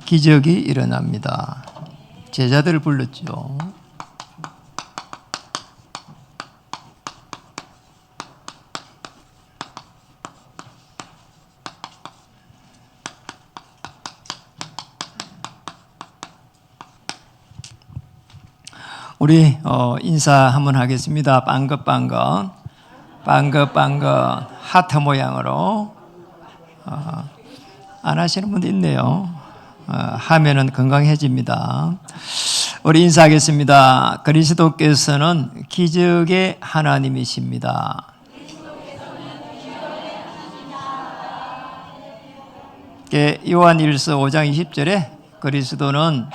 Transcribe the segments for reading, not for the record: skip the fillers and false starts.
기적이 일어납니다. 제자들을 불렀죠. 우리 인사 한번 하겠습니다. 빵긋빵긋 빵긋빵긋 하트 모양으로. 안 하시는 분도 있네요. 하면은 건강해집니다. 우리 인사하겠습니다. 그리스도께서는 기적의 하나님이십니다. 요한일서 5장 20절에 그리스도는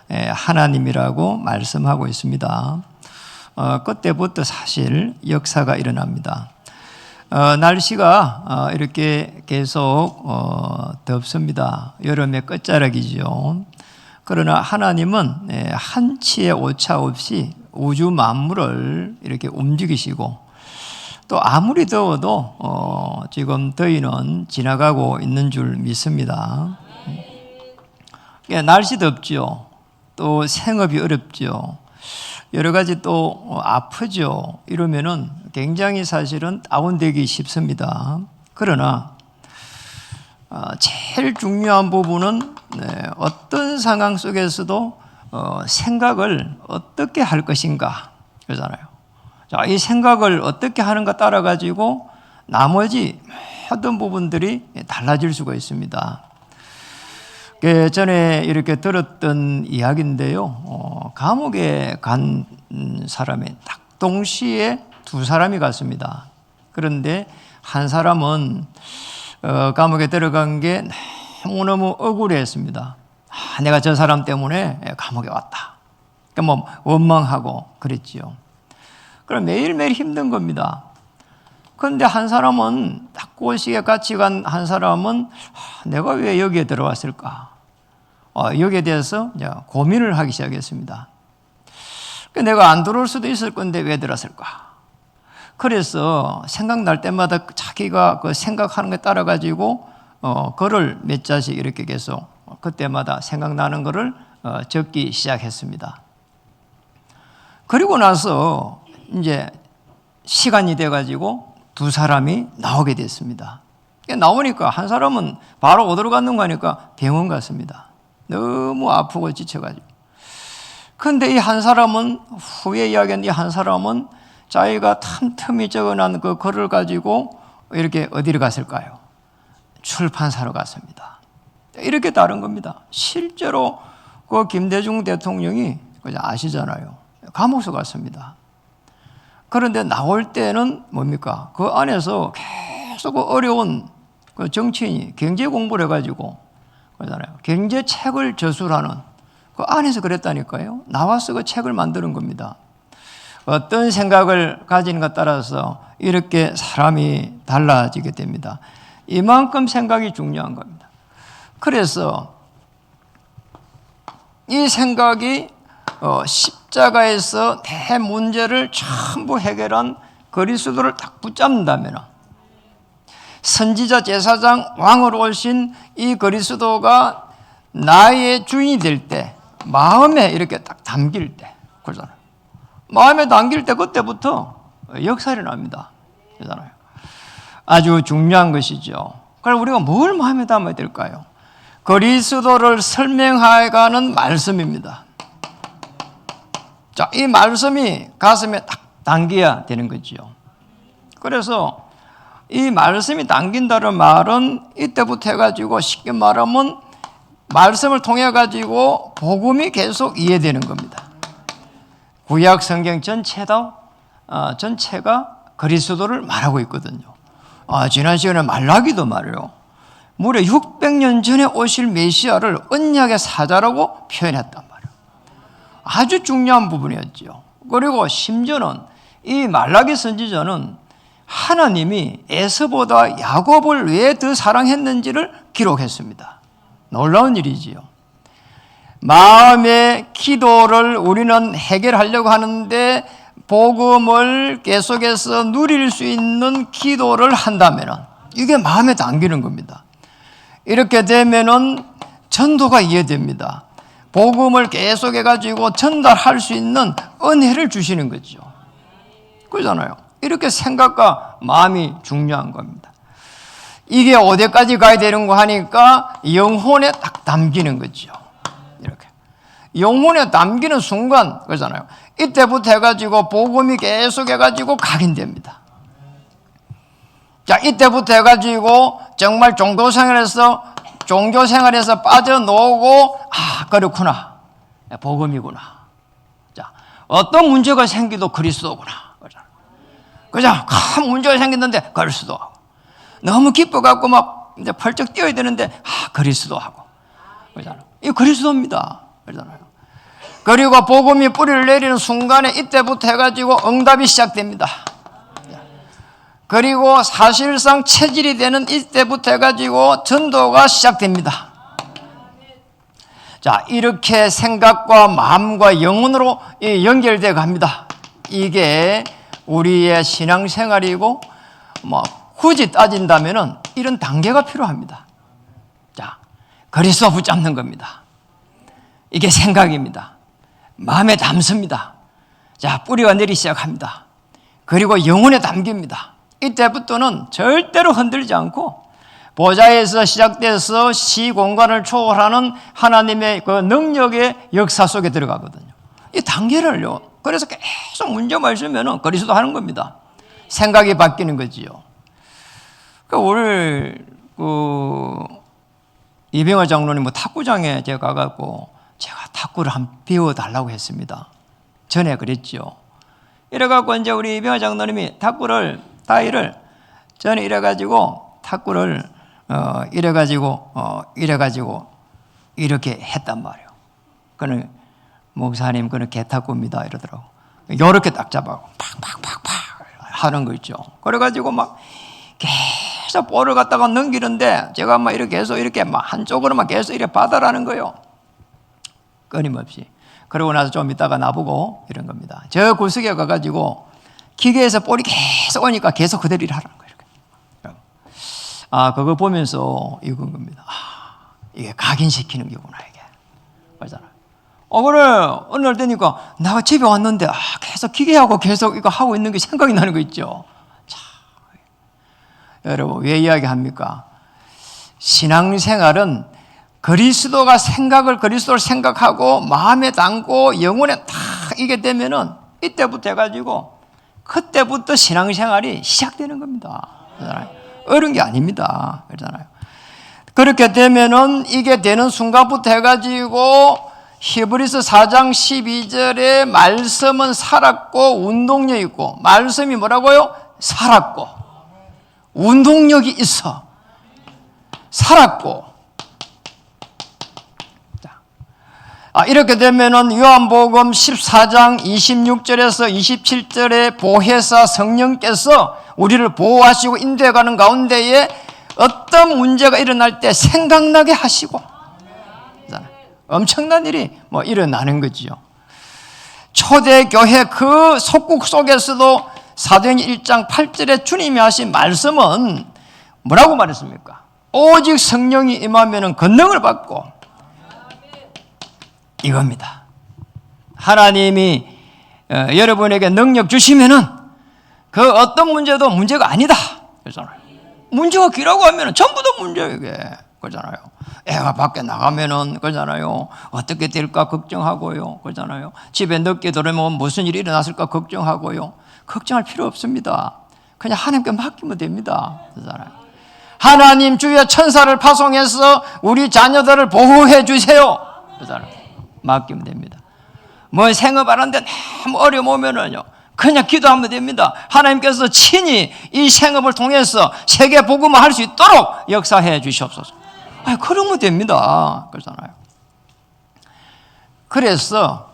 하나님이라고 말씀하고 있습니다. 그때부터 사실 역사가 일어납니다. 날씨가 이렇게 계속 덥습니다. 여름의 끝자락이죠. 그러나 하나님은 한치의 오차 없이 우주 만물을 이렇게 움직이시고, 또 아무리 더워도 지금 더위는 지나가고 있는 줄 믿습니다. 날씨 덥죠. 또 생업이 어렵죠. 여러 가지 또 아프죠. 이러면은 굉장히 사실은 다운되기 쉽습니다. 그러나 제일 중요한 부분은 어떤 상황 속에서도 생각을 어떻게 할 것인가 그러잖아요. 자, 이 생각을 어떻게 하는가 따라 가지고 나머지 모든 부분들이 달라질 수가 있습니다. 전에 이렇게 들었던 이야기인데요. 감옥에 간 사람이 딱 동시에 두 사람이 갔습니다. 그런데 한 사람은 감옥에 들어간 게 너무너무 억울했습니다. 내가 저 사람 때문에 감옥에 왔다. 그러니까 뭐 원망하고 그랬지요. 그럼 매일매일 힘든 겁니다. 그런데 한 사람은 딱 그 시기에 같이 간 한 사람은 내가 왜 여기에 들어왔을까? 여기에 대해서 이제 고민을 하기 시작했습니다. 내가 안 들어올 수도 있을 건데 왜 들어왔을까? 그래서 생각날 때마다 자기가 그 생각하는 것에 따라 가지고 글을 몇 자씩 이렇게 계속 그때마다 생각나는 것을 적기 시작했습니다. 그리고 나서 이제 시간이 돼 가지고 두 사람이 나오게 됐습니다. 나오니까 한 사람은 바로 어디로 갔는 거니까 병원 갔습니다. 너무 아프고 지쳐가지고. 그런데 이 한 사람은, 후에 이야기한 이 한 사람은 자기가 틈틈이 적어놓은 그 글을 가지고 이렇게 어디로 갔을까요? 출판사로 갔습니다. 이렇게 다른 겁니다. 실제로 그 김대중 대통령이 아시잖아요. 감옥서 갔습니다. 그런데 나올 때는 뭡니까? 그 안에서 계속 어려운 그 정치인이 경제 공부를 해가지고 그러잖아요. 경제책을 저술하는 그 안에서 그랬다니까요. 나와서 그 책을 만드는 겁니다. 어떤 생각을 가지는가 따라서 이렇게 사람이 달라지게 됩니다. 이만큼 생각이 중요한 겁니다. 그래서 이 생각이 십자가에서 대문제를 전부 해결한 그리스도를 딱 붙잡는다면, 선지자, 제사장, 왕으로 오신 이 그리스도가 나의 주인이 될 때, 마음에 이렇게 딱 담길 때, 그러잖아요. 마음에 담길 때 그때부터 역사 일어납니다. 그러잖아요. 아주 중요한 것이죠. 그럼 우리가 뭘 마음에 담아야 될까요? 그리스도를 설명해가는 말씀입니다. 자, 이 말씀이 가슴에 딱 담겨야 되는 거지요. 그래서 이 말씀이 담긴다는 말은 이때부터 해가지고 쉽게 말하면 말씀을 통해 가지고 복음이 계속 이해되는 겁니다. 구약 성경 전체가 그리스도를 말하고 있거든요. 지난 시간에 말라기도 말이에요. 무려 600년 전에 오실 메시아를 언약의 사자라고 표현했단 말이에요. 아주 중요한 부분이었죠. 그리고 심지어는 이 말라기 선지자는 하나님이 에서보다 야곱을 왜 더 사랑했는지를 기록했습니다. 놀라운 일이지요. 마음의 기도를 우리는 해결하려고 하는데 복음을 계속해서 누릴 수 있는 기도를 한다면 이게 마음에 담기는 겁니다. 이렇게 되면은 전도가 이해됩니다. 복음을 계속해가지고 전달할 수 있는 은혜를 주시는 거죠. 그러잖아요. 이렇게 생각과 마음이 중요한 겁니다. 이게 어디까지 가야 되는 거 하니까 영혼에 딱 담기는 거죠. 이렇게. 영혼에 남기는 순간, 그러잖아요. 이때부터 해가지고 복음이 계속 해가지고 각인됩니다. 자, 이때부터 해가지고 정말 종교 생활에서 빠져나오고, 아, 그렇구나. 복음이구나. 자, 어떤 문제가 생기도 그리스도구나. 그죠? 큰 문제가 생겼는데 그리스도하고. 너무 기뻐갖고 막 이제 펄쩍 뛰어야 되는데, 아, 그리스도하고. 그잖아요. 이 그리스도입니다. 그러잖아요. 그리고 복음이 뿌리를 내리는 순간에 이때부터 해가지고 응답이 시작됩니다. 그리고 사실상 체질이 되는 이때부터 해가지고 전도가 시작됩니다. 자, 이렇게 생각과 마음과 영혼으로 연결되어 갑니다. 이게 우리의 신앙생활이고, 뭐 굳이 따진다면은 이런 단계가 필요합니다. 자, 그리스도 붙잡는 겁니다. 이게 생각입니다. 마음에 담습니다. 자, 뿌리가 내리기 시작합니다. 그리고 영혼에 담깁니다. 이때부터는 절대로 흔들지 않고 보좌에서 시작돼서 시공간을 초월하는 하나님의 그 능력의 역사 속에 들어가거든요. 이 단계를요. 그래서 계속 문제만 있으면 그리스도 하는 겁니다. 생각이 바뀌는 거지요. 오늘 이병헌 장로님 탁구장에 제가 가갖고 제가 탁구를 한번 배워달라고 했습니다. 전에 그랬죠. 이래갖고 이제 우리 이병헌 장로님이 타이를 전에 이래가지고 탁구를 이렇게 했단 말이에요. 그는 목사님 그는 개탁구입니다 이러더라고. 요렇게 딱 잡아고 팍팍팍팍 하는 거 있죠. 그래가지고 막 계속 볼을 갖다가 넘기는데 제가 막 이렇게 해서 이렇게 막 한쪽으로만 계속 이렇게 받아라는 거예요. 끊임없이. 그러고 나서 좀 있다가 나보고 이런 겁니다. 저 구석에 가가지고 기계에서 볼이 계속 오니까 계속 그대로 일하라는 거예요. 이렇게. 아, 그거 보면서 이건 겁니다. 아, 이게 각인시키는 게구나, 이게. 맞잖아요. 그래. 어느 날 되니까 내가 집에 왔는데, 아, 계속 기계하고 계속 이거 하고 있는 게 생각이 나는 거 있죠. 참. 여러분, 왜 이야기합니까? 신앙생활은 그리스도를 생각하고 마음에 담고 영혼에 딱 이게 되면은 이때부터 해가지고 그때부터 신앙생활이 시작되는 겁니다. 그렇잖아요. 어려운 게 아닙니다. 그렇잖아요. 그렇게 되면은 이게 되는 순간부터 해가지고 히브리서 4장 12절에 말씀은 살았고 운동력이 있고, 말씀이 뭐라고요? 살았고 운동력이 있어. 살았고. 이렇게 되면은 요한복음 14장 26절에서 27절에 보혜사 성령께서 우리를 보호하시고 인도해가는 가운데에 어떤 문제가 일어날 때 생각나게 하시고, 엄청난 일이 일어나는 거지요. 초대교회 그 속국 속에서도 사도행전 1장 8절에 주님이 하신 말씀은 뭐라고 말했습니까? 오직 성령이 임하면 권능을 받고, 이겁니다. 하나님이 여러분에게 능력 주시면은 그 어떤 문제도 문제가 아니다. 그렇잖아요. 문제가 길라고 하면은 전부 다 문제예요, 이게. 그렇잖아요. 애가 밖에 나가면은, 그렇잖아요. 어떻게 될까 걱정하고요. 그렇잖아요. 집에 늦게 들어오면 무슨 일이 일어났을까 걱정하고요. 걱정할 필요 없습니다. 그냥 하나님께 맡기면 됩니다. 그렇잖아요. 하나님 주의 천사를 파송해서 우리 자녀들을 보호해 주세요. 그렇잖아요. 맡기면 됩니다. 생업하는데 너무 어려움 오면은요, 그냥 기도하면 됩니다. 하나님께서 친히 이 생업을 통해서 세계 복음을 할 수 있도록 역사해 주시옵소서. 그러면 됩니다. 그렇잖아요. 그래서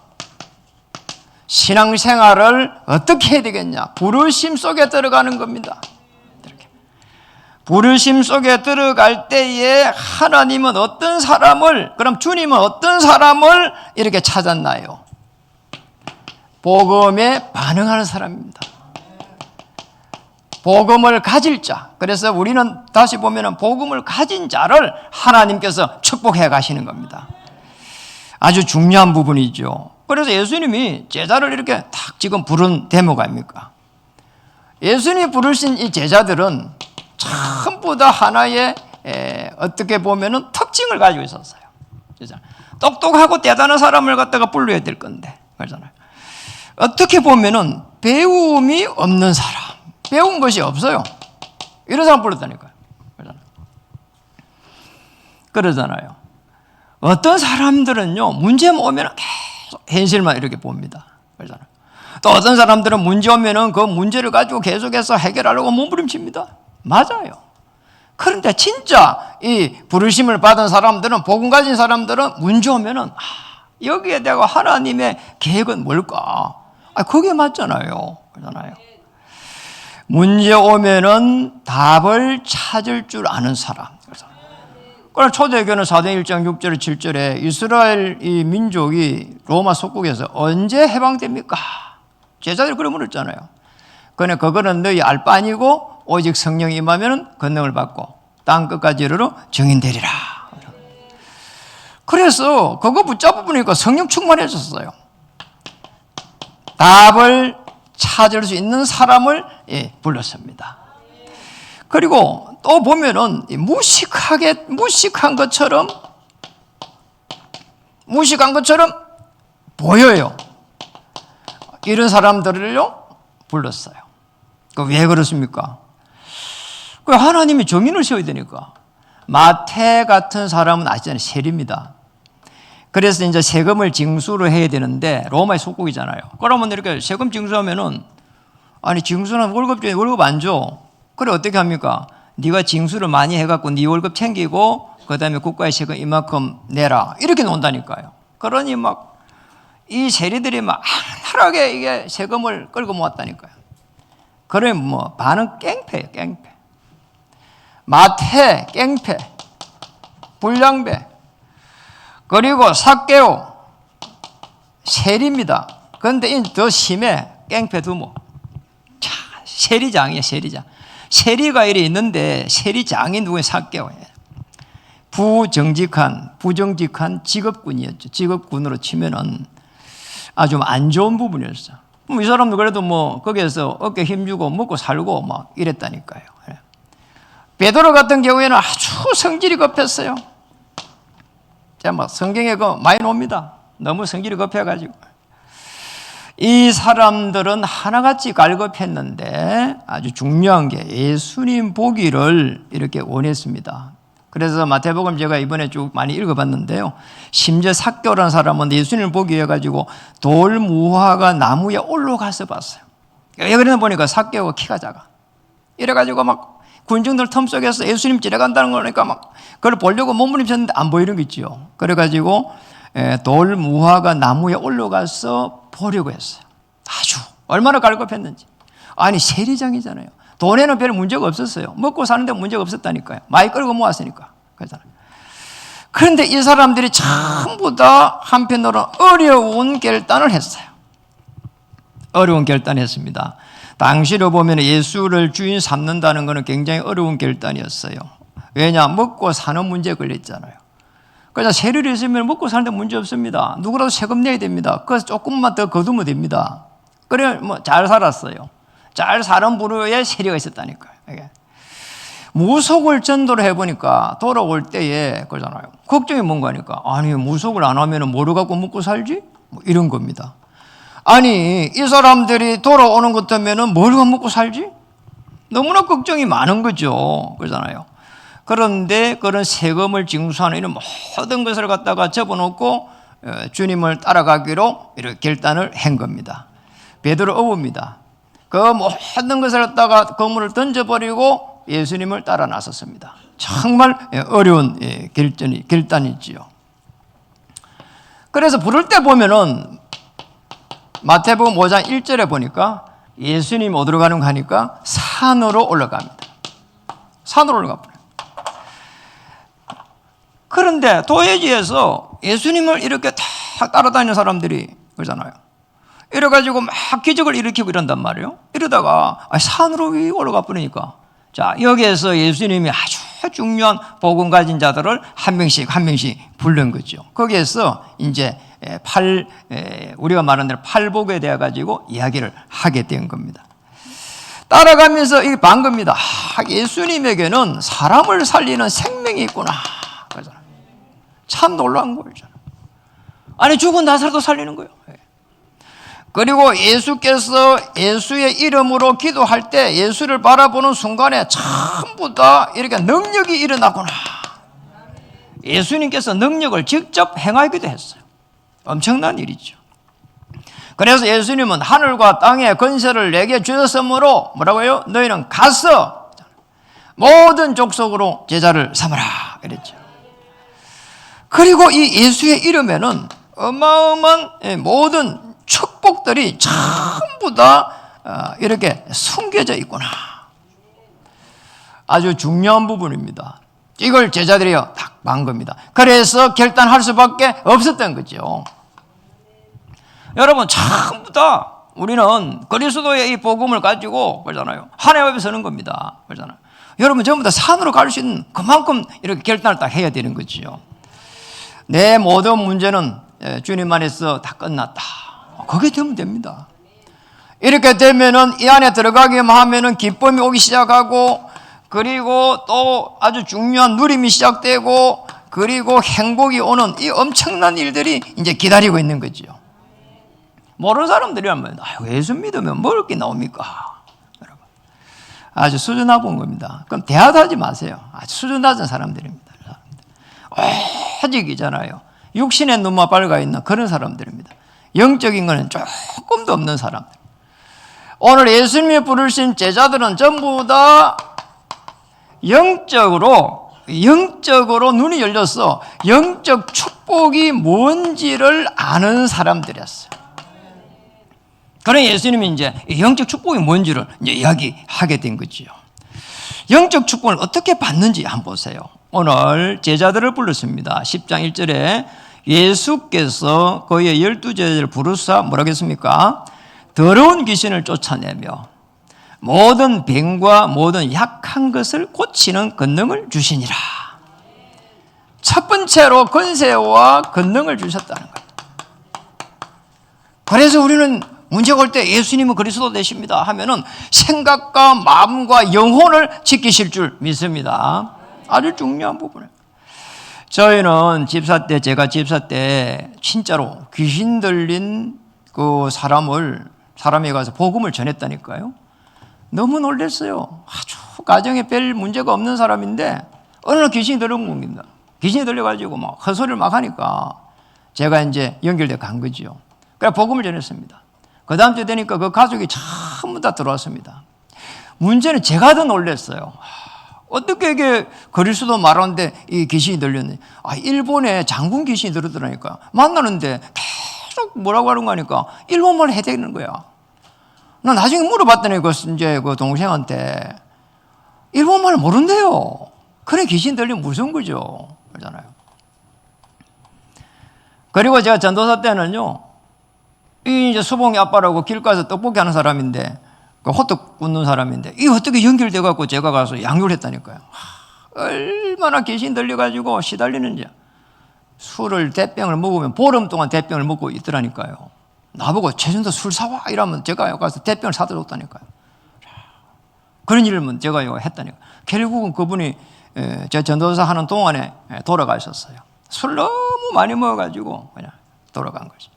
신앙생활을 어떻게 해야 되겠냐? 부르심 속에 들어가는 겁니다. 이렇게. 부르심 속에 들어갈 때에 하나님은 어떤 사람을, 그럼 주님은 어떤 사람을 이렇게 찾았나요? 복음에 반응하는 사람입니다. 복음을 가질 자. 그래서 우리는 다시 보면은 복음을 가진 자를 하나님께서 축복해 가시는 겁니다. 아주 중요한 부분이죠. 그래서 예수님이 제자를 이렇게 탁 지금 부른 대목 아닙니까? 예수님이 부르신 이 제자들은 전부 다 하나의 어떻게 보면은 특징을 가지고 있었어요. 똑똑하고 대단한 사람을 갖다가 불러야 될 건데, 그렇잖아요. 어떻게 보면은 배움이 없는 사람, 배운 것이 없어요. 이런 사람 불렀다니까요. 그러잖아요. 어떤 사람들은요, 문제 오면 계속 현실만 이렇게 봅니다. 그러잖아요. 또 어떤 사람들은 문제 오면은 그 문제를 가지고 계속해서 해결하려고 몸부림칩니다. 맞아요. 그런데 진짜 이 부르심을 받은 사람들은, 복음 가진 사람들은 문제 오면은 여기에 대고 하나님의 계획은 뭘까? 그게 맞잖아요. 그러잖아요. 문제 오면은 답을 찾을 줄 아는 사람. 그러나 초대교회는 사도행 1장 6절 7절에 이스라엘 이 민족이 로마 속국에서 언제 해방됩니까? 제자들이 그래 물었잖아요. 그러나 그거는 너희 알 바 아니고 오직 성령이 임하면 권능을 받고 땅 끝까지 이르러 증인되리라. 그래서 그거 붙잡으니까 성령 충만해졌어요. 답을 찾을 수 있는 사람을 불렀습니다. 그리고 또 보면은 무식한 것처럼 보여요. 이런 사람들을요 불렀어요. 왜 그렇습니까? 하나님이 정인을 세워야 되니까. 마태 같은 사람은 아시잖아요. 세리입니다. 그래서 이제 세금을 징수를 해야 되는데 로마의 속국이잖아요. 그러면 이렇게 세금 징수하면은 아니 징수는 월급 중에 월급 안 줘. 그래 어떻게 합니까? 네가 징수를 많이 해갖고 네 월급 챙기고 그 다음에 국가의 세금 이만큼 내라 이렇게 논다니까요. 그러니 막 이 세리들이 막 악랄하게 이게 세금을 끌고 모았다니까요. 그래 뭐 반은 깽패예요. 깽패. 마태 깽패, 불량배, 그리고 삭개오 세리입니다. 그런데 더 심해. 깽패 두목. 자, 세리장이에요. 세리장. 세리가 이래 있는데 세리장이 누구예요? 삭개오예요. 부정직한 직업군이었죠. 직업군으로 치면은 아주 안 좋은 부분이었어요. 이 사람도 그래도 뭐 거기에서 어깨 힘주고 먹고 살고 막 이랬다니까요. 베드로 같은 경우에는 아주 성질이 급했어요. 제가 막 성경에 많이 나옵니다. 너무 성질이 급해가지고. 이 사람들은 하나같이 갈급했는데 아주 중요한 게 예수님 보기를 이렇게 원했습니다. 그래서 마태복음 제가 이번에 쭉 많이 읽어봤는데요. 심지어 삭개오라는 사람은 예수님을 보기 위해 가지고 돌 무화과 나무에 올라가서 봤어요. 왜 그러나 보니까 삭개오가 키가 작아. 이래가지고 막 군중들 틈 속에서 예수님 지나간다는 거니까 막 그걸 보려고 몸부림쳤는데 안 보이는 거 있죠. 그래가지고 돌 무화과 나무에 올라가서 보려고 했어요. 아주 얼마나 갈급했는지. 아니 세리장이잖아요. 돈에는 별 문제가 없었어요. 먹고 사는데 문제가 없었다니까요. 많이 끌고 모았으니까. 그렇잖아요. 그런데 이 사람들이 전부 다 한편으로 어려운 결단을 했어요. 어려운 결단을 했습니다. 당시로 보면 예수를 주인 삼는다는 것은 굉장히 어려운 결단이었어요. 왜냐? 먹고 사는 문제에 걸렸잖아요. 그래서 세리를 있으면 먹고 사는데 문제 없습니다. 누구라도 세금 내야 됩니다. 그래서 조금만 더 거두면 됩니다. 그래 뭐 잘 살았어요. 잘 사는 부류에 세리가 있었다니까요. 이게. 무속을 전도를 해보니까 돌아올 때에 그러잖아요. 걱정이 뭔가 하니까 아니 무속을 안 하면 뭐를 갖고 먹고 살지? 뭐 이런 겁니다. 아니 이 사람들이 돌아오는 것 때문에 뭘 갖고 먹고 살지? 너무나 걱정이 많은 거죠. 그러잖아요. 그런데 그런 세금을 징수하는 이런 모든 것을 갖다가 접어놓고 주님을 따라가기로 이렇게 결단을 한 겁니다. 베드로 어부입니다. 그 모든 것을 갖다가 그물을 던져버리고 예수님을 따라 나섰습니다. 정말 어려운 결단이지요. 그래서 부를 때 보면은 마태복음 5장 1절에 보니까 예수님 어디로 가는 거 하니까 산으로 올라갑니다. 산으로 올라갑니다. 그런데 도회지에서 예수님을 이렇게 다 따라다니는 사람들이 그러잖아요. 이래가지고 막 기적을 일으키고 이런단 말이에요. 이러다가 산으로 올라가 버리니까, 자, 여기에서 예수님이 아주 중요한 복음 가진 자들을 한 명씩 부른 거죠. 거기에서 이제 우리가 말하는 대로 팔복에 대해 가지고 이야기를 하게 된 겁니다. 따라가면서 이게 반 겁니다. 예수님에게는 사람을 살리는 생명이 있구나. 그러잖아요. 참 놀라운 거예요. 아니, 죽은 나사로도 살리는 거예요. 그리고 예수께서 예수의 이름으로 기도할 때 예수를 바라보는 순간에 전부 다 이렇게 능력이 일어나구나. 예수님께서 능력을 직접 행하기도 했어요. 엄청난 일이죠. 그래서 예수님은 하늘과 땅의 권세를 내게 주셨으므로 뭐라고 해요? 너희는 가서 모든 족속으로 제자를 삼으라 이랬죠. 그리고 이 예수의 이름에는 어마어마한 모든 축복들이 전부 다 이렇게 숨겨져 있구나. 아주 중요한 부분입니다. 이걸 제자들이 딱 본 겁니다. 그래서 결단할 수밖에 없었던 거죠. 여러분, 전부 다 우리는 그리스도의 이 복음을 가지고 그러잖아요. 하나님 앞에 서는 겁니다. 그러잖아요. 여러분, 전부 다 산으로 갈 수 있는 그만큼 이렇게 결단을 딱 해야 되는 거죠. 내 모든 문제는 주님 안에서 다 끝났다. 그게 되면 됩니다. 이렇게 되면은 이 안에 들어가기만 하면은 기쁨이 오기 시작하고, 그리고 또 아주 중요한 누림이 시작되고, 그리고 행복이 오는 이 엄청난 일들이 이제 기다리고 있는 거죠. 모르는 사람들이라면 예수 믿으면 먹을 게 나옵니까? 여러분, 아주 수준 낮은 겁니다. 그럼 대화하지 마세요. 아주 수준 낮은 사람들입니다. 오직이잖아요. 육신의 눈만 밝아 있는 그런 사람들입니다. 영적인 것은 조금도 없는 사람들. 오늘 예수님이 부르신 제자들은 전부 다 영적으로 눈이 열렸어. 영적 축복이 뭔지를 아는 사람들이었어요. 그런 예수님이 이제 영적 축복이 뭔지를 이제 이야기하게 된 거지요. 영적 축복을 어떻게 받는지 한번 보세요. 오늘 제자들을 불렀습니다. 10장 1절에 예수께서 그의 12제자를 부르사 뭐라고 했습니까? 더러운 귀신을 쫓아내며 모든 병과 모든 약한 것을 고치는 권능을 주시니라. 첫 번째로 권세와 권능을 주셨다는 거예요. 그래서 우리는 문제가 올 때 예수님은 그리스도 되십니다 하면은 생각과 마음과 영혼을 지키실 줄 믿습니다. 아주 중요한 부분이에요. 저희는 제가 집사 때 진짜로 귀신 들린 그 사람에 가서 복음을 전했다니까요. 너무 놀랐어요. 아주 가정에 별 문제가 없는 사람인데 어느 날 귀신이 들어온 겁니다. 귀신이 들려가지고 막 헛소리를 막 하니까 제가 이제 연결돼 간 거죠. 그래서 복음을 전했습니다. 그 다음 주 되니까 그 가족이 전부 다 들어왔습니다. 문제는 제가 더 놀랐어요. 어떻게 이게 그리스도 말하는데 이 귀신이 들렸니? 일본에 장군 귀신이 들었더라니까. 만나는데 계속 뭐라고 하는 거니까 일본말 해야 되는 거야. 나 나중에 물어봤더니 그 동생한테 일본말 모른대요. 그래 귀신 들리면 무서운 거죠. 그러잖아요. 그리고 제가 전도사 때는요, 이 이제 수봉이 아빠라고 길가에서 떡볶이 하는 사람인데, 그 호떡 굽는 사람인데, 이 어떻게 연결돼갖고 제가 가서 양육을 했다니까요. 얼마나 귀신 들려가지고 시달리는지. 술을 대병을 먹으면 보름 동안 대병을 먹고 있더라니까요. 나보고 최준도 술 사와 이러면 제가 가서 대병을 사다 줬다니까요. 그런 일을 제가 했다니까요. 결국은 그분이 제 전도사 하는 동안에 돌아가셨어요. 술 너무 많이 먹어가지고 그냥 돌아간 거죠.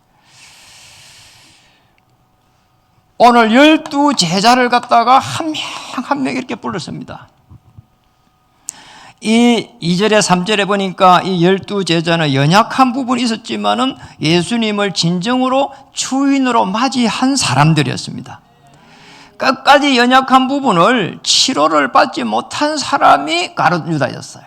오늘 12제자를 갖다가 한 명 한 명 이렇게 불렀습니다. 이 2절에 3절에 보니까 이 12제자는 연약한 부분이 있었지만은 예수님을 진정으로 주인으로 맞이한 사람들이었습니다. 끝까지 연약한 부분을 치료를 받지 못한 사람이 가룟 유다였어요.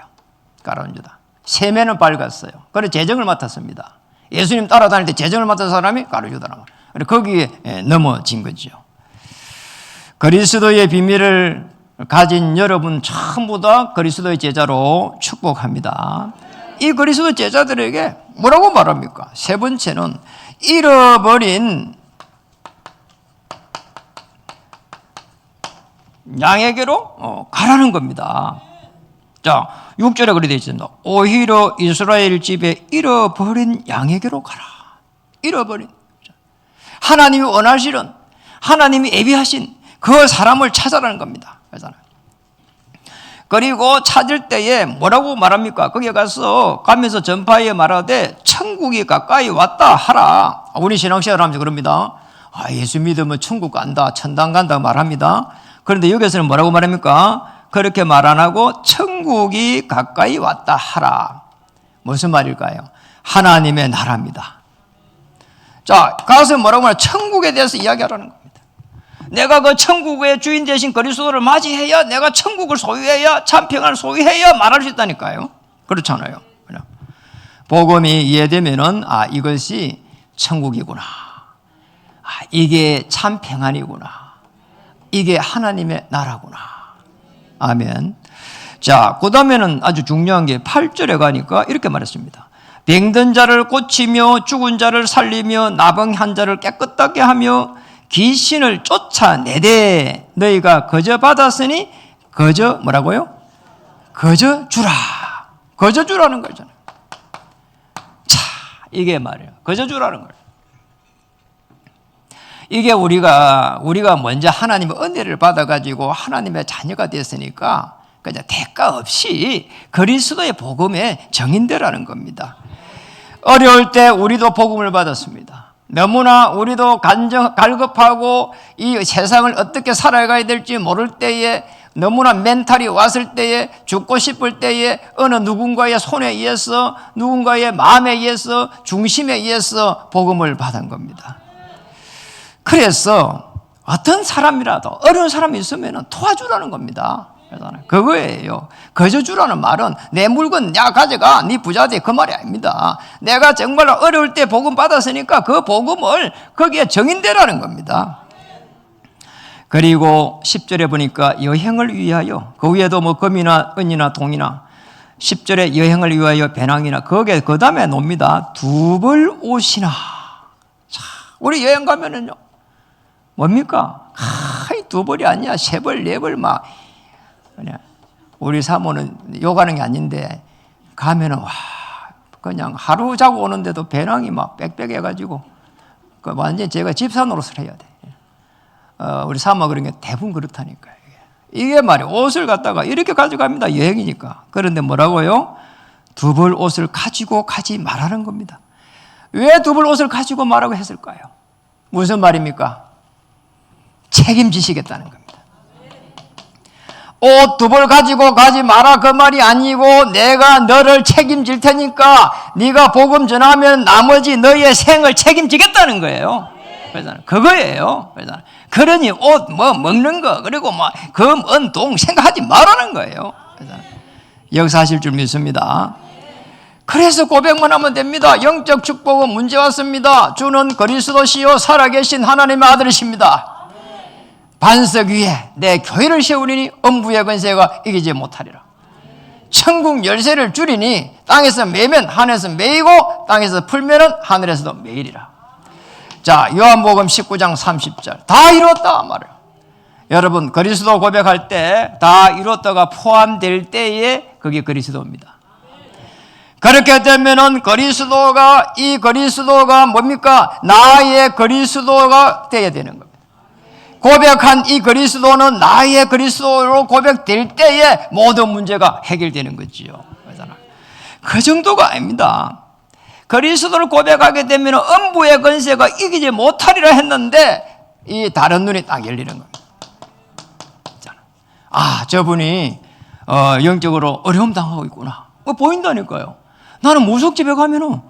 가룟 유다. 세매는 밝았어요. 그래서 재정을 맡았습니다. 예수님 따라다닐 때 재정을 맡은 사람이 가룟 유다라고. 거기에 넘어진 거죠. 그리스도의 비밀을 가진 여러분 전부 다 그리스도의 제자로 축복합니다. 이 그리스도 제자들에게 뭐라고 말합니까? 세 번째는 잃어버린 양에게로 가라는 겁니다. 자, 6절에 그렇게 되어 있습니다. 오히려 이스라엘 집에 잃어버린 양에게로 가라. 잃어버린. 하나님이 원하시는, 하나님이 예비하신 그 사람을 찾아라는 겁니다. 그리고 찾을 때에 뭐라고 말합니까? 거기에 가면서 전파에 말하되 천국이 가까이 왔다 하라. 우리 신앙생활 하면서 그럽니다. 예수 믿으면 천국 간다, 천당 간다 말합니다. 그런데 여기서는 뭐라고 말합니까? 그렇게 말 안 하고 천국이 가까이 왔다 하라. 무슨 말일까요? 하나님의 나라입니다. 자, 가서 뭐라고 하냐? 천국에 대해서 이야기하라는 겁니다. 내가 그 천국의 주인 되신 그리스도를 맞이해야, 내가 천국을 소유해야, 참 평안을 소유해야 말할 수 있다니까요. 그렇잖아요. 복음이 이해되면은 이것이 천국이구나. 이게 참 평안이구나. 이게 하나님의 나라구나. 아멘. 자, 그 다음에는 아주 중요한 게 8절에 가니까 이렇게 말했습니다. 병든 자를 고치며 죽은 자를 살리며 나병한 자를 깨끗하게 하며 귀신을 쫓아내되 너희가 거저 받았으니 거저 뭐라고요? 거저 주라. 거저 주라는 거잖아요. 자, 이게 말이에요. 거저 주라는 거예요. 이게 우리가 먼저 하나님의 은혜를 받아가지고 하나님의 자녀가 됐으니까 그냥 대가 없이 그리스도의 복음에 정인되라는 겁니다. 어려울 때 우리도 복음을 받았습니다. 너무나 우리도 갈급하고 이 세상을 어떻게 살아가야 될지 모를 때에, 너무나 멘탈이 왔을 때에, 죽고 싶을 때에 어느 누군가의 손에 의해서, 누군가의 마음에 의해서, 중심에 의해서 복음을 받은 겁니다. 그래서 어떤 사람이라도 어려운 사람이 있으면 도와주라는 겁니다. 그거예요. 거저 주라는 말은 내 물건 야 가져가, 네 부자 돼, 그 말이 아닙니다. 내가 정말로 어려울 때 복음 받았으니까 그 복음을 거기에 정인되라는 겁니다. 그리고 10절에 보니까 여행을 위하여, 그 위에도 뭐 금이나 은이나 동이나, 10절에 여행을 위하여 배낭이나, 거기에 그 다음에 놉니다. 두벌 옷이나. 자, 우리 여행 가면은요, 뭡니까? 두 벌이 아니야. 세 벌, 네 벌 막. 우리 사모는 욕하는 게 아닌데, 가면은, 그냥 하루 자고 오는데도 배낭이 막 빽빽해가지고, 완전히 제가 집사 노릇을 해야 돼. 우리 사모가 그런 게 대부분 그렇다니까요. 이게 말이에요. 옷을 갖다가 이렇게 가져갑니다. 여행이니까. 그런데 뭐라고요? 두 벌 옷을 가지고 가지 말라는 겁니다. 왜 두 벌 옷을 가지고 말라고 했을까요? 무슨 말입니까? 책임지시겠다는 겁니다. 옷 두 벌 가지고 가지 마라 그 말이 아니고, 내가 너를 책임질 테니까 네가 복음 전하면 나머지 너의 생을 책임지겠다는 거예요. 그거예요. 그러니 옷 뭐 먹는 거, 그리고 뭐 금, 은, 동 생각하지 말라는 거예요. 역사하실 줄 믿습니다. 그래서 고백만 하면 됩니다. 영적 축복은 문제 왔습니다. 주는 그리스도시요 살아계신 하나님의 아들이십니다. 반석 위에 내 교회를 세우리니 음부의 권세가 이기지 못하리라. 천국 열쇠를 주리니 땅에서 매면 하늘에서 매이고 땅에서 풀면은 하늘에서도 매이리라. 자, 요한복음 19장 30절 다 이뤘다 말이에요. 여러분, 그리스도 고백할 때 다 이뤘다가 포함될 때에 그게 그리스도입니다. 그렇게 되면은 이 그리스도가 뭡니까? 나의 그리스도가 되어야 되는 겁니다. 고백한 이 그리스도는 나의 그리스도로 고백될 때에 모든 문제가 해결되는 거지요. 그 정도가 아닙니다. 그리스도를 고백하게 되면 음부의 권세가 이기지 못하리라 했는데 이 다른 눈이 딱 열리는 겁니다. 저분이 영적으로 어려움 당하고 있구나. 보인다니까요. 나는 무속집에 가면은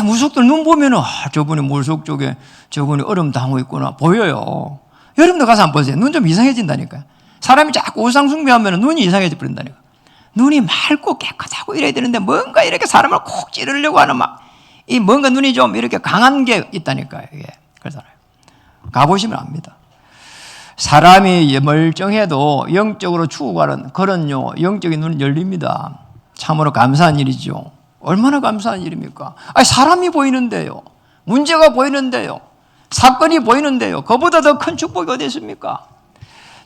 무속들 눈 보면은 저분이 무속 쪽에 저분이 어려움 당하고 있구나 보여요. 여러분도 가서 한번 보세요. 눈 좀 이상해진다니까요. 사람이 자꾸 우상 숭배하면 눈이 이상해져 버린다니까. 눈이 맑고 깨끗하고 이래야 되는데 뭔가 이렇게 사람을 콕 찌르려고 하는 뭔가 눈이 좀 이렇게 강한 게 있다니까요. 이게. 그러잖아요. 가보시면 압니다. 사람이 멀쩡해도 영적으로 죽어가는 그런요, 영적인 눈이 열립니다. 참으로 감사한 일이죠. 얼마나 감사한 일입니까? 사람이 보이는데요. 문제가 보이는데요. 사건이 보이는데요. 그보다 더 큰 축복이 어디 있습니까?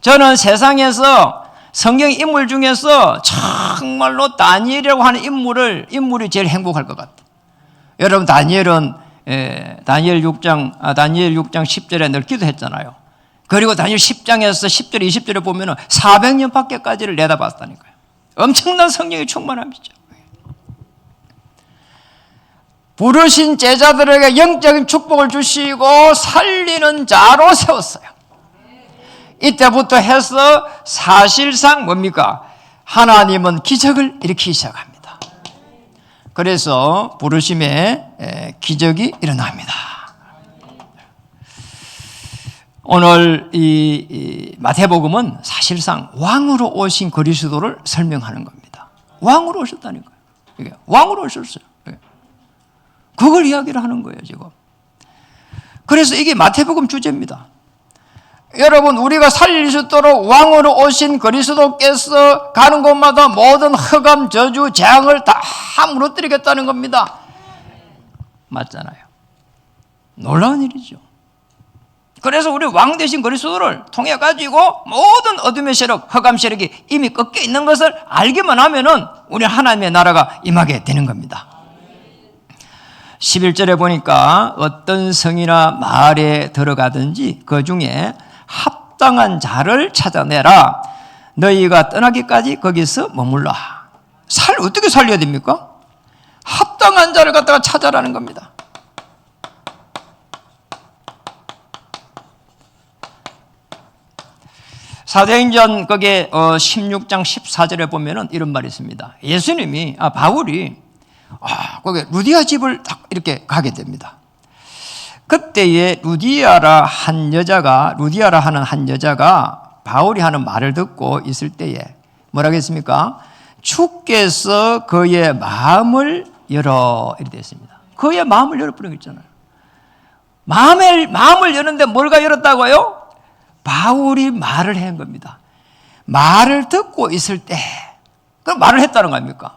저는 세상에서 성경 인물 중에서 정말로 다니엘이라고 하는 인물이 제일 행복할 것 같아요. 여러분, 다니엘은 다니엘 6장 10절에 늘 기도했잖아요. 그리고 다니엘 10장에서 10절, 20절에 보면 400년 밖에까지를 내다봤다니까요. 엄청난 성령의 충만함이죠. 부르신 제자들에게 영적인 축복을 주시고 살리는 자로 세웠어요. 이때부터 해서 사실상 뭡니까? 하나님은 기적을 일으키기 시작합니다. 그래서 부르심에 기적이 일어납니다. 오늘 이 마태복음은 사실상 왕으로 오신 그리스도를 설명하는 겁니다. 왕으로 오셨다니까요. 이게 왕으로 오셨어요. 그걸 이야기를 하는 거예요, 지금. 그래서 이게 마태복음 주제입니다. 여러분, 우리가 살릴 수 있도록 왕으로 오신 그리스도께서 가는 곳마다 모든 흑암, 저주, 재앙을 다 무너뜨리겠다는 겁니다. 맞잖아요. 놀라운 일이죠. 그래서 우리 왕 되신 그리스도를 통해 가지고 모든 어둠의 세력, 흑암 세력이 이미 꺾여 있는 것을 알기만 하면은 우리 하나님의 나라가 임하게 되는 겁니다. 11절에 보니까 어떤 성이나 마을에 들어가든지 그 중에 합당한 자를 찾아내라. 너희가 떠나기까지 거기서 머물라. 어떻게 살려야 됩니까? 합당한 자를 갖다가 찾아라는 겁니다. 사도행전 거기에 16장 14절에 보면은 이런 말이 있습니다. 바울이 거기 루디아 집을 딱 이렇게 가게 됩니다. 그때에 루디아라 하는 한 여자가 바울이 하는 말을 듣고 있을 때에 뭐라고 했습니까? 주께서 그의 마음을 열어 이렇게 됐습니다. 그의 마음을 열어버린 거 있잖아요. 마음을 여는데 뭘가 열었다고요? 바울이 말을 한 겁니다. 말을 듣고 있을 때, 그럼 말을 했다는 거 아닙니까?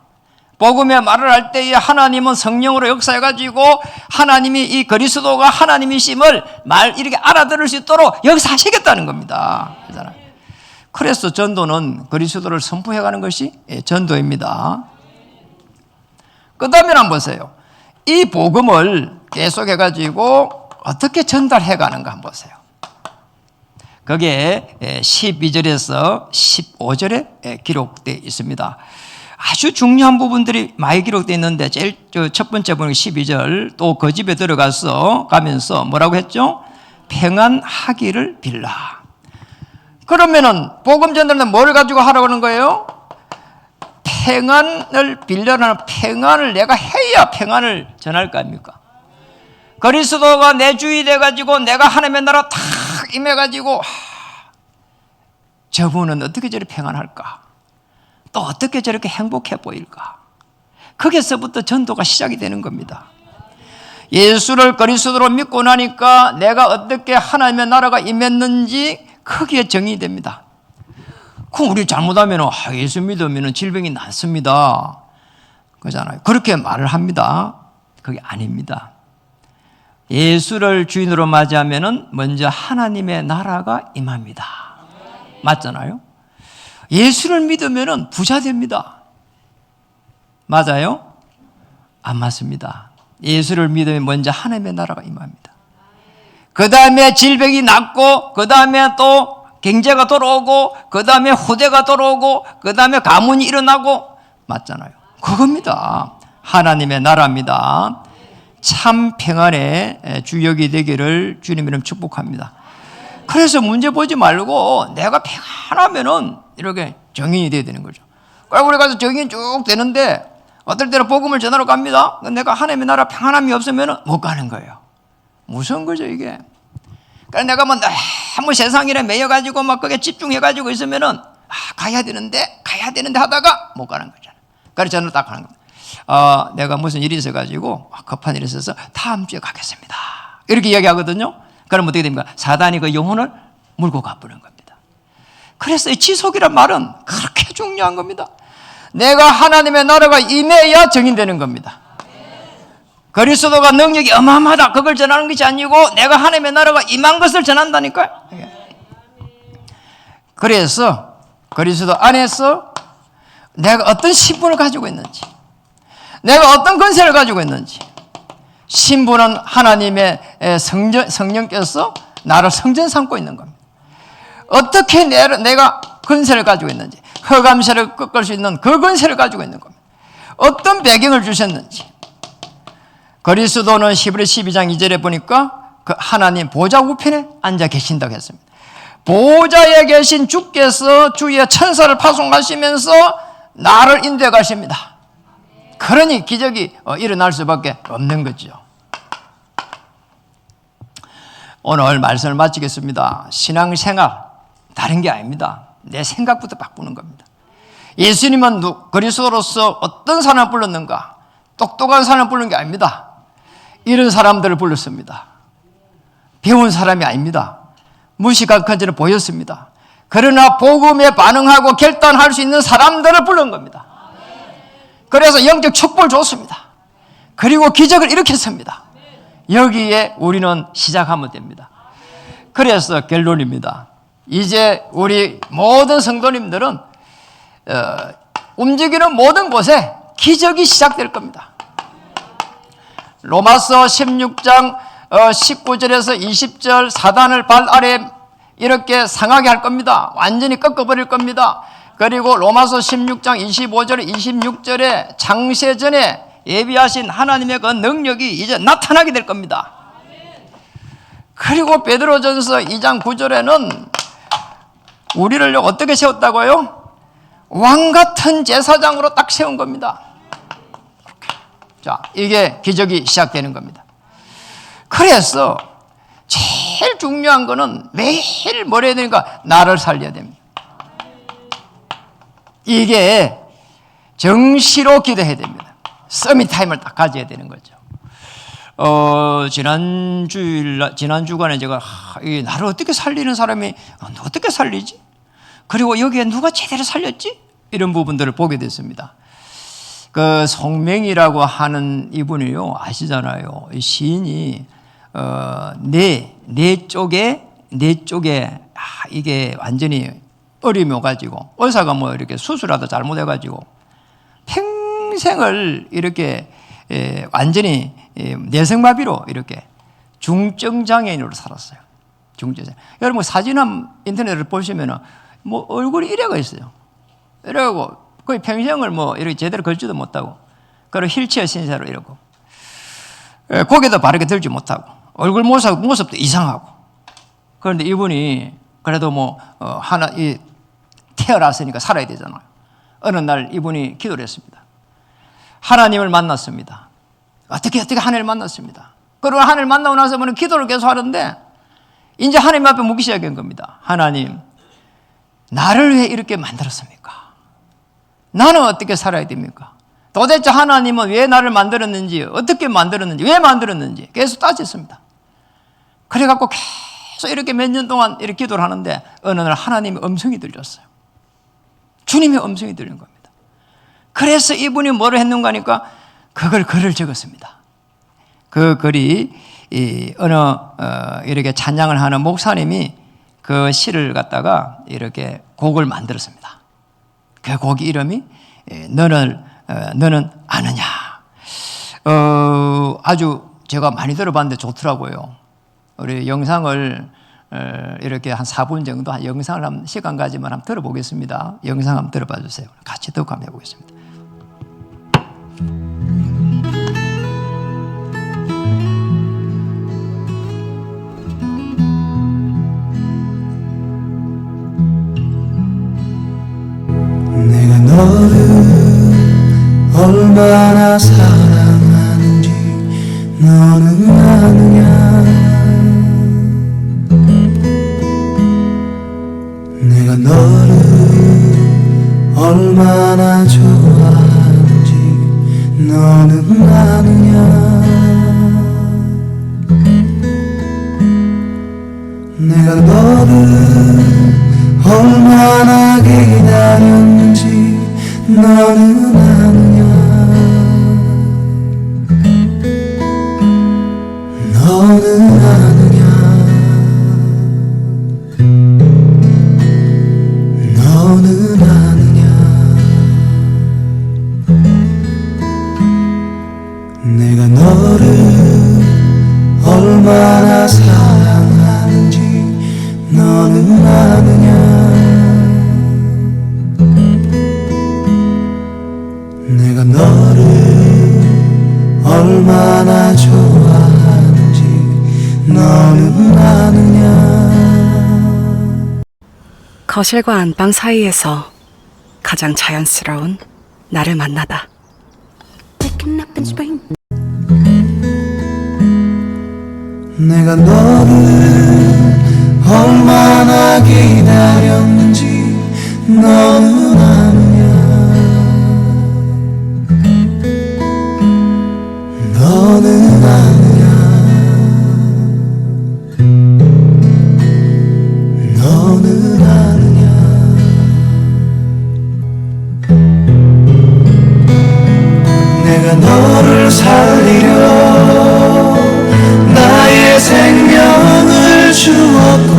복음의 말을 할 때에 하나님은 성령으로 역사해가지고 하나님이 이 그리스도가 하나님이심을 이렇게 알아들을 수 있도록 역사하시겠다는 겁니다. 그래서 전도는 그리스도를 선포해가는 것이 전도입니다. 그 다음에 한번 보세요. 이 복음을 계속해가지고 어떻게 전달해가는가 한번 보세요. 거기에 12절에서 15절에 기록되어 있습니다. 아주 중요한 부분들이 많이 기록되어 있는데 제일 첫 번째 보면 12절 또 그 집에 가면서 뭐라고 했죠? 평안하기를 빌라. 그러면은 복음 전달은 뭘 가지고 하라고 하는 거예요? 평안을 빌려라는 평안을 내가 해야 평안을 전할 거 아닙니까? 그리스도가 내 주인이 돼가지고 내가 하나님의 나라 탁 임해가지고 저분은 어떻게 저렇게 평안할까? 또 어떻게 저렇게 행복해 보일까? 거기서부터 전도가 시작이 되는 겁니다. 예수를 그리스도로 믿고 나니까 내가 어떻게 하나님의 나라가 임했는지 크게 정의됩니다. 그럼 우리 잘못하면 예수 믿으면 질병이 낫습니다. 그러잖아요. 그렇게 말을 합니다. 그게 아닙니다. 예수를 주인으로 맞이하면 먼저 하나님의 나라가 임합니다. 맞잖아요. 예수를 믿으면 부자 됩니다. 맞아요? 안 맞습니다. 예수를 믿으면 먼저 하나님의 나라가 임합니다. 그 다음에 질병이 낫고, 그 다음에 또 경제가 돌아오고, 그 다음에 후대가 돌아오고, 그 다음에 가문이 일어나고, 맞잖아요. 그겁니다. 하나님의 나라입니다. 참 평안의 주역이 되기를 주님 이름 축복합니다. 그래서 문제 보지 말고 내가 평안하면은 이렇게 정인이 돼야 되는 거죠. 그리고 우리 가서 정인 쭉 되는데 어떨 때는 복음을 전하러 갑니다. 내가 하나님의 나라 평안함이 없으면 못 가는 거예요. 무서운 거죠, 이게. 그러니까 내가 너무 세상일에 매여가지고 막 그게 집중해가지고 있으면은 가야 되는데 하다가 못 가는 거잖아요. 그래서 저는 딱 하는 겁니다. 내가 무슨 일이 있어가지고 급한 일이 있어서 다음 주에 가겠습니다. 이렇게 이야기하거든요. 그럼 어떻게 됩니까? 사단이 그 영혼을 물고 가버리는 겁니다. 그래서 이 지속이란 말은 그렇게 중요한 겁니다. 내가 하나님의 나라가 임해야 정인되는 겁니다. 그리스도가 능력이 어마어마하다 그걸 전하는 것이 아니고 내가 하나님의 나라가 임한 것을 전한다니까요. 그래서 그리스도 안에서 내가 어떤 신분을 가지고 있는지, 내가 어떤 권세를 가지고 있는지, 신분은 하나님의 성령께서 나를 성전 삼고 있는 겁니다. 어떻게 내가 권세를 가지고 있는지, 흑암세를 꺾을 수 있는 그 권세를 가지고 있는 겁니다. 어떤 배경을 주셨는지. 그리스도는 히브리 12장 2절에 보니까 그 하나님 보좌 우편에 앉아 계신다고 했습니다. 보좌에 계신 주께서 주의 천사를 파송하시면서 나를 인도해 가십니다. 그러니 기적이 일어날 수밖에 없는 거죠. 오늘 말씀을 마치겠습니다. 신앙생활 다른 게 아닙니다. 내 생각부터 바꾸는 겁니다. 예수님은 그리스도로서 어떤 사람을 불렀는가? 똑똑한 사람을 부른 게 아닙니다. 이런 사람들을 불렀습니다. 배운 사람이 아닙니다. 무식한 건지는 보였습니다. 그러나 복음에 반응하고 결단할 수 있는 사람들을 부른 겁니다. 그래서 영적 촉벌을 줬습니다. 그리고 기적을 일으켰습니다. 여기에 우리는 시작하면 됩니다. 그래서 결론입니다. 이제 우리 모든 성도님들은 움직이는 모든 곳에 기적이 시작될 겁니다. 로마서 16장 19절에서 20절 사단을 발 아래 이렇게 상하게 할 겁니다. 완전히 꺾어버릴 겁니다. 그리고 로마서 16장 25절 26절에 창세전에 예비하신 하나님의 그 능력이 이제 나타나게 될 겁니다. 그리고 베드로전서 2장 9절에는 우리를 어떻게 세웠다고요? 왕같은 제사장으로 딱 세운 겁니다. 자, 이게 기적이 시작되는 겁니다. 그래서 제일 중요한 거는 매일 뭘 해야 되니까 나를 살려야 됩니다. 이게 정시로 기도해야 됩니다. 서밋 타임을 딱 가져야 되는 거죠. 지난 주간에 제가 이 나를 어떻게 살리는 사람이 어떻게 살리지? 그리고 여기에 누가 제대로 살렸지? 이런 부분들을 보게 됐습니다. 그 송명이라고 하는 이분이요, 아시잖아요. 시인이 뇌 쪽에 이게 완전히 어림이 오가지고 의사가 뭐 이렇게 수술하다 잘못해가지고 평생을 이렇게 완전히 뇌성마비로 이렇게 중증장애인으로 살았어요. 중증장애. 여러분 사진 인터넷을 보시면은 뭐 얼굴이 이래가 있어요. 이래고 거의 평생을 뭐 이렇게 제대로 걷지도 못하고, 그리고 휠체어 신세로 이러고, 고개도 바르게 들지 못하고, 얼굴 모습도 이상하고. 그런데 이분이 그래도 뭐 태어났으니까 살아야 되잖아요. 어느 날 이분이 기도를 했습니다. 하나님을 만났습니다. 어떻게 하나님을 만났습니다. 그리고 하나님을 만나고 나서 그는 기도를 계속 하는데 이제 하나님 앞에 묻기 시작한 겁니다. 하나님, 나를 왜 이렇게 만들었습니까? 나는 어떻게 살아야 됩니까? 도대체 하나님은 왜 나를 만들었는지, 어떻게 만들었는지, 왜 만들었는지 계속 따졌습니다. 그래갖고 계속 이렇게 몇 년 동안 이렇게 기도를 하는데 어느 날 하나님의 음성이 들렸어요. 주님의 음성이 들린 겁니다. 그래서 이분이 뭐를 했는가 하니까 그걸 글을 적었습니다. 그 글이 이렇게 찬양을 하는 목사님이 그 시를 갖다가 이렇게 곡을 만들었습니다. 그 곡 이름이 너는 아느냐. 아주 제가 많이 들어봤는데 좋더라고요. 우리 영상을 이렇게 한 4분 정도 영상을 한번 시간 가지면 한번 들어보겠습니다. 영상 한번 들어봐 주세요. 같이 듣고 해보겠습니다. 내가 너를 얼마나 사랑하는지 너는 아느냐. 내가 너를 얼마나 좋아하는지 너는 아느냐. 내가 너를 얼마나 기다렸는지 너는 아느냐. 너는 아느냐. 얼마나 사랑하는지 너는 아느냐. 내가 너를 얼마나 좋아하는지 너는 아느냐. 거실과 안방 사이에서 가장 자연스러운 나를 만나다. 내가 너를 얼마나 기다렸는지 너는 아느냐. 너는 아느냐. 너는 아느냐. 내가 너를 살리려 나의 생명을 주었고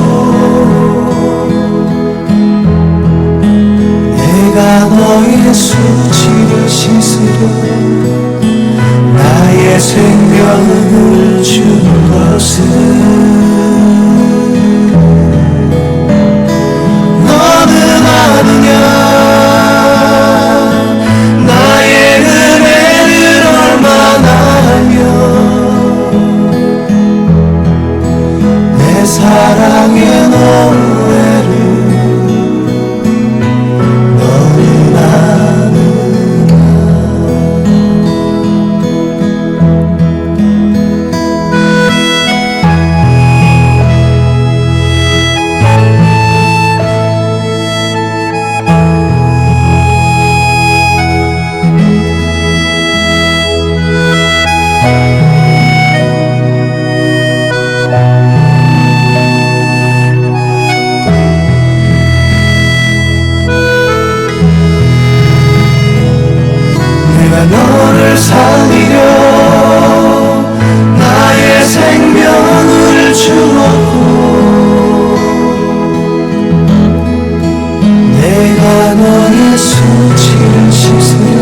내가 너의 수치를 씻으려 나의 생명을 준 것은 너는 아느냐. 나의 은혜를 얼마나 하며 내 사랑의 노래를 너는 아느냐. 내가 너를 살리려 나의 생명을 주었고 내가 너의 수치를 씻으려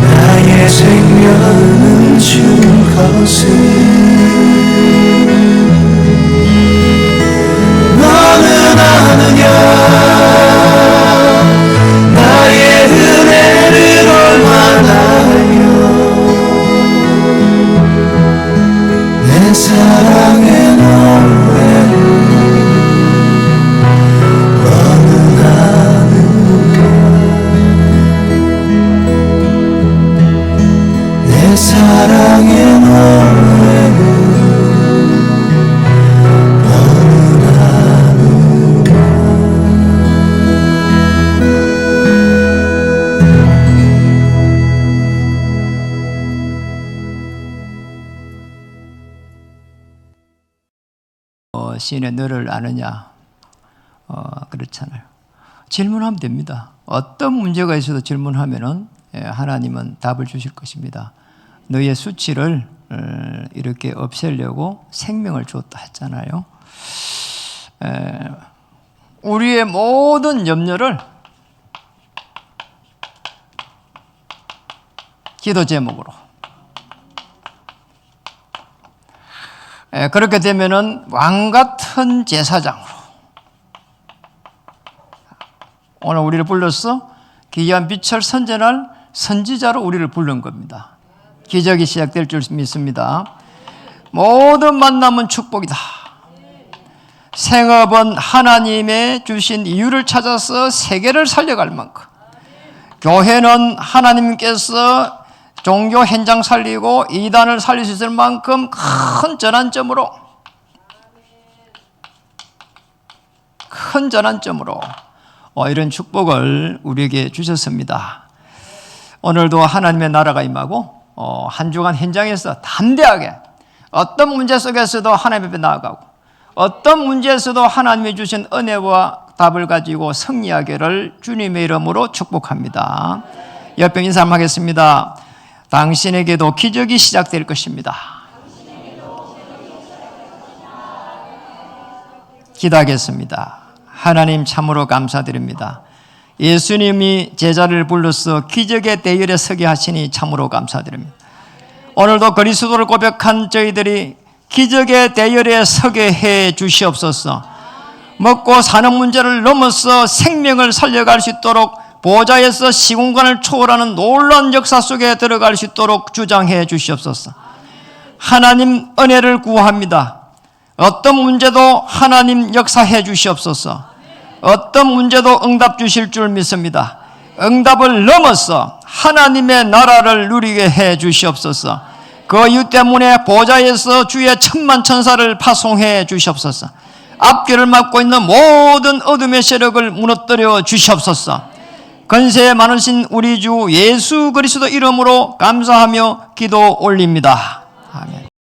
나의 생명을 준 것은 너는 아느냐. 나의 은혜를 얼마나 하며 내 사랑의 노래를 너는 아느냐. 내 사랑의 노래를 너는 아느냐. 시인의 너를 아느냐. 그렇잖아요. 질문하면 됩니다. 어떤 문제가 있어도 질문하면은 하나님은 답을 주실 것입니다. 너의 수치를 이렇게 없애려고 생명을 주었다 했잖아요. 우리의 모든 염려를 기도 제목으로 그렇게 되면은 왕 같은 제사장으로 오늘 우리를 불렀어 기이한 빛을 선전할 선지자로 우리를 부른 겁니다. 기적이 시작될 줄 믿습니다. 모든 만남은 축복이다. 생업은 하나님의 주신 이유를 찾아서 세계를 살려갈 만큼, 교회는 하나님께서 종교 현장 살리고 이단을 살릴 수 있을 만큼 큰 전환점으로 이런 축복을 우리에게 주셨습니다. 오늘도 하나님의 나라가 임하고 한 주간 현장에서 담대하게 어떤 문제 속에서도 하나님 앞에 나아가고 어떤 문제에서도 하나님이 주신 은혜와 답을 가지고 승리하기를 주님의 이름으로 축복합니다. 옆에 인사하겠습니다. 당신에게도 기적이 시작될 것입니다. 기도하겠습니다. 하나님 참으로 감사드립니다. 예수님이 제자를 불러서 기적의 대열에 서게 하시니 참으로 감사드립니다. 오늘도 그리스도를 고백한 저희들이 기적의 대열에 서게 해 주시옵소서. 먹고 사는 문제를 넘어서 생명을 살려갈 수 있도록 보좌에서 시공간을 초월하는 놀라운 역사 속에 들어갈 수 있도록 주장해 주시옵소서. 하나님 은혜를 구합니다. 어떤 문제도 하나님 역사해 주시옵소서. 어떤 문제도 응답 주실 줄 믿습니다. 응답을 넘어서 하나님의 나라를 누리게 해 주시옵소서. 그 이유 때문에 보좌에서 주의 천만 천사를 파송해 주시옵소서. 앞길을 막고 있는 모든 어둠의 세력을 무너뜨려 주시옵소서. 건세 많으신 우리 주 예수 그리스도 이름으로 감사하며 기도 올립니다. 아멘.